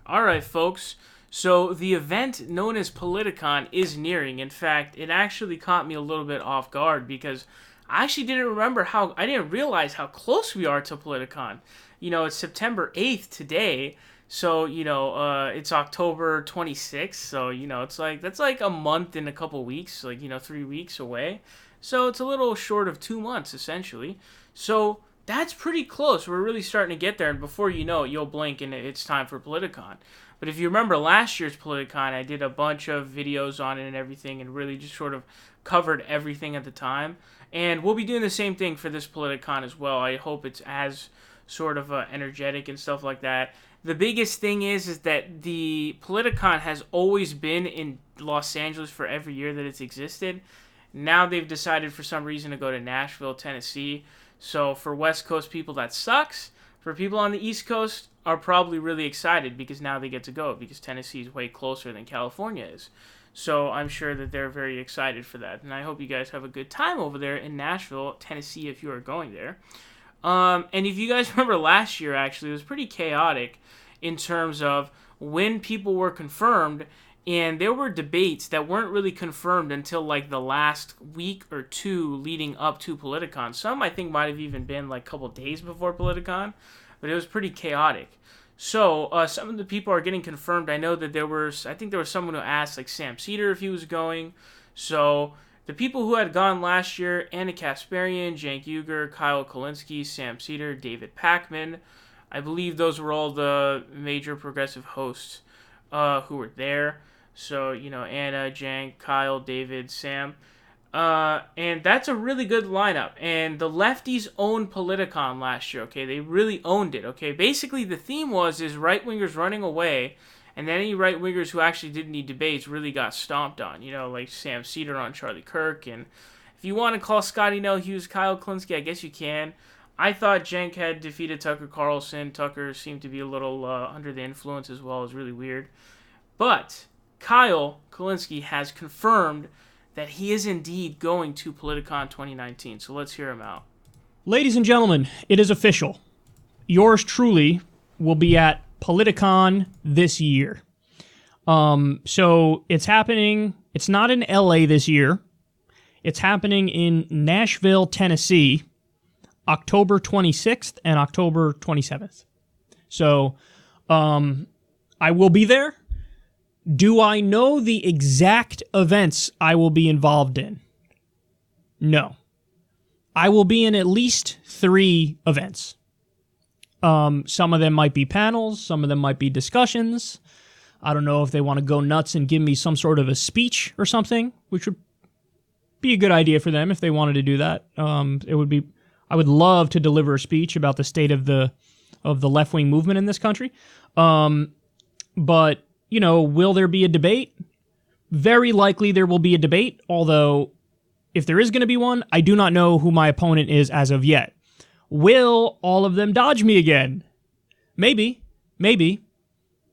All right, folks. So the event known as Politicon is nearing. In fact, it actually caught me a little bit off guard because I actually I didn't realize how close we are to Politicon. It's September 8th today. So, it's October 26th. So, that's like a month and a couple weeks, 3 weeks away. So it's a little short of 2 months, essentially. So that's pretty close. We're really starting to get there. And before you know it, you'll blink and it's time for Politicon. But if you remember last year's Politicon, I did a bunch of videos on it and everything and really just sort of covered everything at the time. And we'll be doing the same thing for this Politicon as well. I hope it's as sort of energetic and stuff like that. The biggest thing is that the Politicon has always been in Los Angeles for every year that it's existed. Now they've decided for some reason to go to Nashville, Tennessee. So for West Coast people, that sucks. For people on the East Coast are probably really excited because now they get to go because Tennessee is way closer than California is. So I'm sure that they're very excited for that. And I hope you guys have a good time over there in Nashville, Tennessee, if you are going there. And if you guys remember last year, actually, it was pretty chaotic in terms of when people were confirmed. And there were debates that weren't really confirmed until like the last week or two leading up to Politicon. Some I think might have even been like a couple days before Politicon, but it was pretty chaotic. So some of the people are getting confirmed. I know that there was someone who asked like Sam Seder if he was going. So the people who had gone last year: Anna Kasparian, Cenk Uygur, Kyle Kulinski, Sam Seder, David Pakman. I believe those were all the major progressive hosts who were there. So, Anna, Cenk, Kyle, David, Sam. And that's a really good lineup. And the lefties owned Politicon last year, okay? They really owned it, okay? Basically, the theme is right-wingers running away, and then any right-wingers who actually didn't need debates really got stomped on, like Sam Seder on Charlie Kirk. And if you want to call Scotty Nell Hughes Kyle Kulinski, I guess you can. I thought Cenk had defeated Tucker Carlson. Tucker seemed to be a little under the influence as well. It was really weird. But Kyle Kulinski has confirmed that he is indeed going to Politicon 2019. So let's hear him out. Ladies and gentlemen, it is official. Yours truly will be at Politicon this year. So it's happening. It's not in LA this year. It's happening in Nashville, Tennessee, October 26th and October 27th. So I will be there. Do I know the exact events I will be involved in? No. I will be in at least 3 events. Some of them might be panels. Some of them might be discussions. I don't know if they want to go nuts and give me some sort of a speech or something, which would be a good idea for them if they wanted to do that. I would love to deliver a speech about the state of the left-wing movement in this country. But will there be a debate? Very likely there will be a debate, although if there is going to be one, I do not know who my opponent is as of yet. Will all of them dodge me again? Maybe. We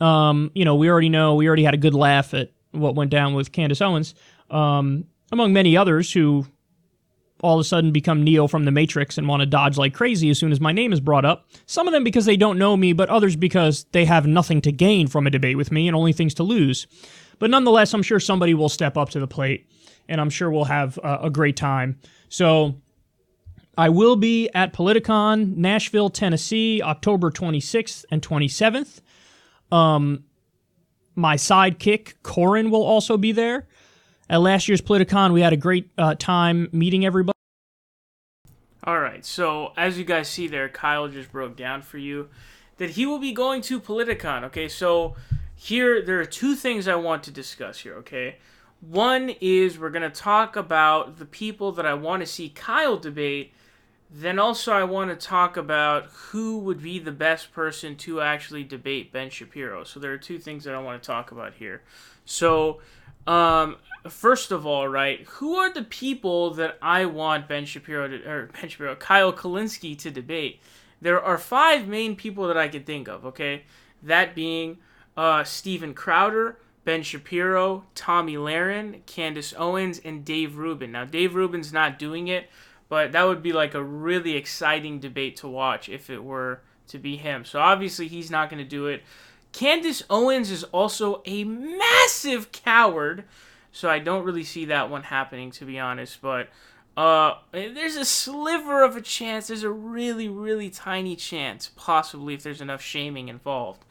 already had a good laugh at what went down with Candace Owens, among many others who all of a sudden become Neo from the Matrix and want to dodge like crazy as soon as my name is brought up. Some of them because they don't know me, but others because they have nothing to gain from a debate with me and only things to lose. But nonetheless, I'm sure somebody will step up to the plate, and I'm sure we'll have a great time. So I will be at Politicon, Nashville, Tennessee, October 26th and 27th. My sidekick, Corin, will also be there. At last year's Politicon, we had a great time meeting everybody. All right, so as you guys see there, Kyle just broke down for you that he will be going to Politicon, okay? So here, there are 2 things I want to discuss here, okay? One is we're going to talk about the people that I want to see Kyle debate. Then also I want to talk about who would be the best person to actually debate Ben Shapiro. So there are 2 things that I want to talk about here. So first of all, right, who are the people that I want Kyle Kulinski to debate? There are 5 main people that I can think of, okay? That being Steven Crowder, Ben Shapiro, Tomi Lahren, Candace Owens, and Dave Rubin. Now, Dave Rubin's not doing it, but that would be like a really exciting debate to watch if it were to be him. So obviously he's not going to do it. Candace Owens is also a massive coward, so I don't really see that one happening, to be honest. But there's a sliver of a chance. There's a really, really tiny chance, possibly, if there's enough shaming involved.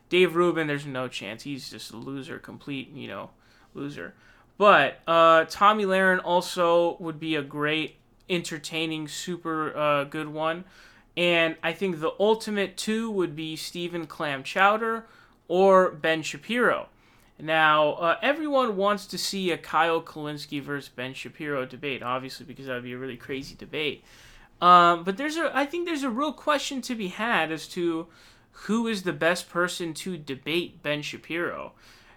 Dave Rubin, there's no chance. He's just a loser, complete, loser. But Tommy Lahren also would be a great, entertaining, super good one. And I think the ultimate two would be Stephen Clam Chowder or Ben Shapiro. Now, everyone wants to see a Kyle Kulinski versus Ben Shapiro debate, obviously, because that would be a really crazy debate. But I think there's a real question to be had as to who is the best person to debate Ben Shapiro.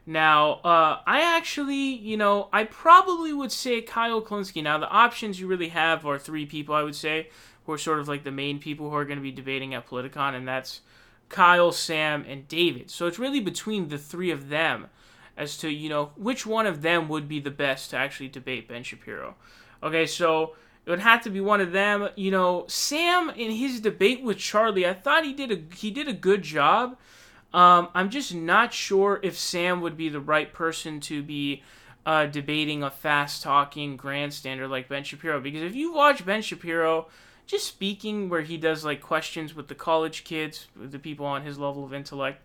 Now, I actually, I probably would say Kyle Kulinski. Now, the options you really have are three people, I would say, who are sort of like the main people who are going to be debating at Politicon, and that's Kyle, Sam, and David. So it's really between the three of them as to, which one of them would be the best to actually debate Ben Shapiro. Okay, so it would have to be one of them. Sam, in his debate with Charlie, I thought he did a good job. I'm just not sure if Sam would be the right person to be debating a fast-talking grandstander like Ben Shapiro. Because if you watch Ben Shapiro just speaking where he does like questions with the college kids, the people on his level of intellect,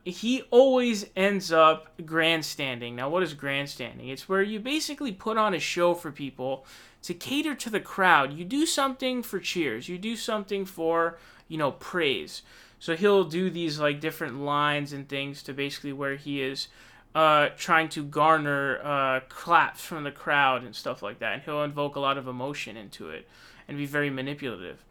he always ends up grandstanding. Now, what is grandstanding? It's where you basically put on a show for people to cater to the crowd. You do something for cheers. You do something for, praise. So he'll do these like different lines and things to basically where he is trying to garner claps from the crowd and stuff like that. And he'll invoke a lot of emotion into it and be very manipulative.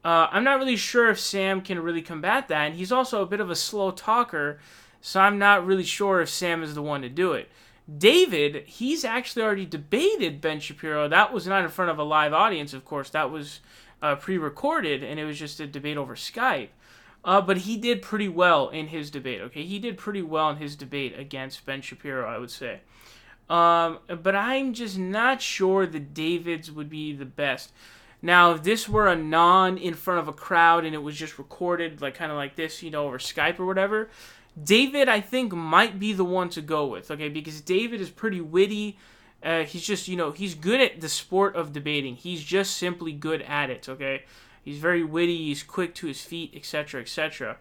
I'm not really sure if Sam can really combat that, and he's also a bit of a slow talker, so I'm not really sure if Sam is the one to do it. David, he's actually already debated Ben Shapiro. That was not in front of a live audience, of course. That was pre-recorded, and it was just a debate over Skype. But he did pretty well in his debate, okay? He did pretty well in his debate against Ben Shapiro, I would say. But I'm just not sure that David's would be the best. Now, if this were a in front of a crowd and it was just recorded, like kind of like this, over Skype or whatever, David, I think, might be the one to go with, okay? Because David is pretty witty. He's just, he's good at the sport of debating. He's just simply good at it, okay? He's very witty. He's quick to his feet, etc., etc.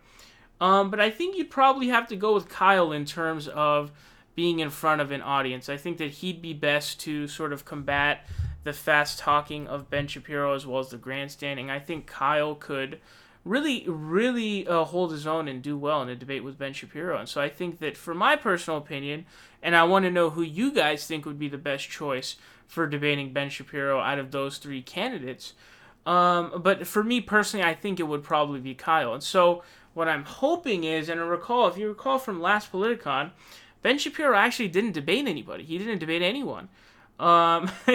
But I think you'd probably have to go with Kyle in terms of being in front of an audience. I think that he'd be best to sort of combat the fast talking of Ben Shapiro as well as the grandstanding. I think Kyle could really, really hold his own and do well in a debate with Ben Shapiro. And so I think that for my personal opinion, and I want to know who you guys think would be the best choice for debating Ben Shapiro out of those three candidates. But for me personally, I think it would probably be Kyle. And so what I'm hoping is, and if you recall from last Politicon, Ben Shapiro actually didn't debate anybody. He didn't debate anyone.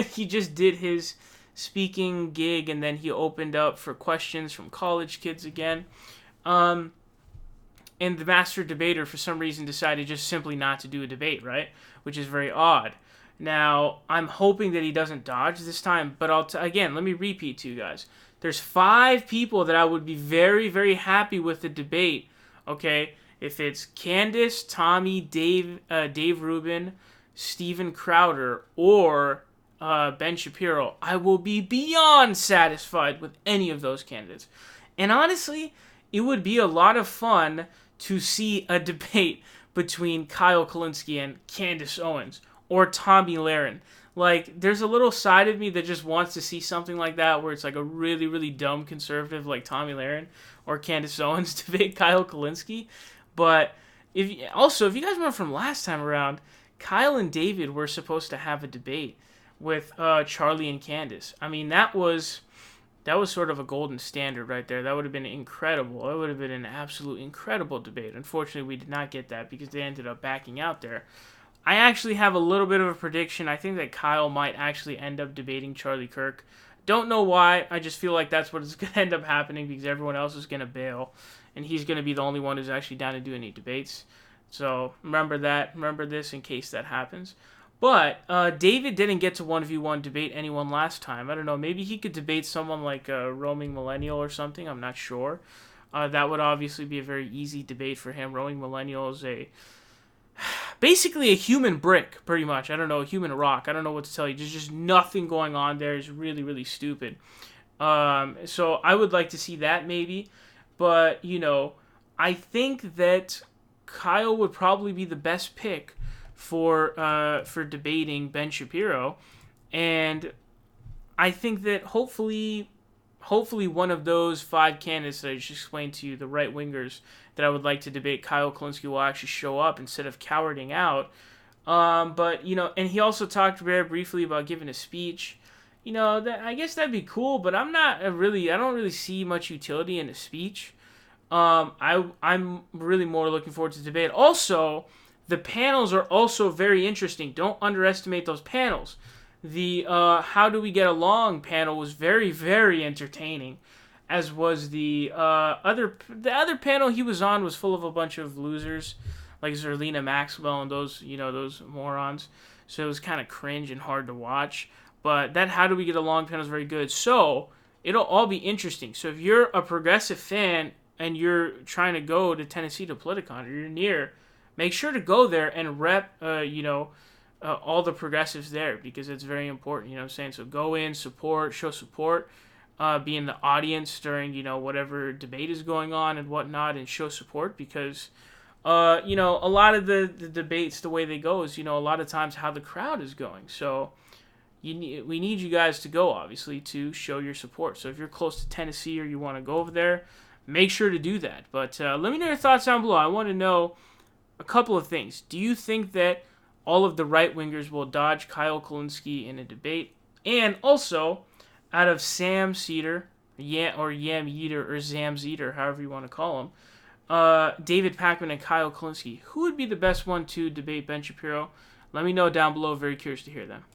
He just did his speaking gig, and then he opened up for questions from college kids again. And the master debater, for some reason, decided just simply not to do a debate, right? Which is very odd. Now, I'm hoping that he doesn't dodge this time, but again, let me repeat to you guys. There's 5 people that I would be very, very happy with the debate, okay? If it's Candace, Tommy, Dave Rubin, Steven Crowder, or Ben Shapiro, I will be beyond satisfied with any of those candidates. And honestly, it would be a lot of fun to see a debate between Kyle Kulinski and Candace Owens or Tommy Lahren. Like, there's a little side of me that just wants to see something like that where it's like a really, really dumb conservative like Tommy Lahren or Candace Owens debate Kyle Kulinski. But if you guys remember from last time around, Kyle and David were supposed to have a debate with Charlie and Candace. I mean, that was sort of a golden standard right there. That would have been incredible. It would have been an absolute incredible debate. Unfortunately, we did not get that because they ended up backing out there. I actually have a little bit of a prediction. I think that Kyle might actually end up debating Charlie Kirk. Don't know why. I just feel like that's what is going to end up happening because everyone else is going to bail. And he's going to be the only one who's actually down to do any debates. So remember that. Remember this in case that happens. But David didn't get to 1v1 debate anyone last time. I don't know. Maybe he could debate someone like a roaming millennial or something. I'm not sure. That would obviously be a very easy debate for him. Rowing Millennial is basically a human brick, pretty much. I don't know, a human rock. I don't know what to tell you. There's just nothing going on there. It's really, really stupid. So I would like to see that maybe. But, I think that Kyle would probably be the best pick for debating Ben Shapiro. And I think that hopefully one of those 5 candidates that I just explained to you, the right-wingers that I would like to debate Kyle Kulinski, will actually show up instead of cowarding out. But, and he also talked very briefly about giving a speech. That I guess that'd be cool, but I don't really see much utility in a speech. I'm really more looking forward to the debate. Also, the panels are also very interesting. Don't underestimate those panels. The How Do We Get Along panel was very, very entertaining, as was the other panel he was on was full of a bunch of losers, like Zerlina Maxwell and those morons. So it was kind of cringe and hard to watch. But that How Do We Get Along panel is very good. So it'll all be interesting. So if you're a progressive fan and you're trying to go to Tennessee to Politicon, or you're near, make sure to go there and rep, all the progressives there, because it's very important, you know what I'm saying? So go in, support, show support, be in the audience during, whatever debate is going on and whatnot, and show support, because, a lot of the debates, the way they go is, a lot of times how the crowd is going. So we need you guys to go, obviously, to show your support. So if you're close to Tennessee or you want to go over there, make sure to do that. But let me know your thoughts down below. I want to know a couple of things. Do you think that all of the right-wingers will dodge Kyle Kulinski in a debate? And also, out of Sam Cedar, Yam Yeater, or Zam Zeter, however you want to call him, David Pakman and Kyle Kulinski, who would be the best one to debate Ben Shapiro? Let me know down below. Very curious to hear them.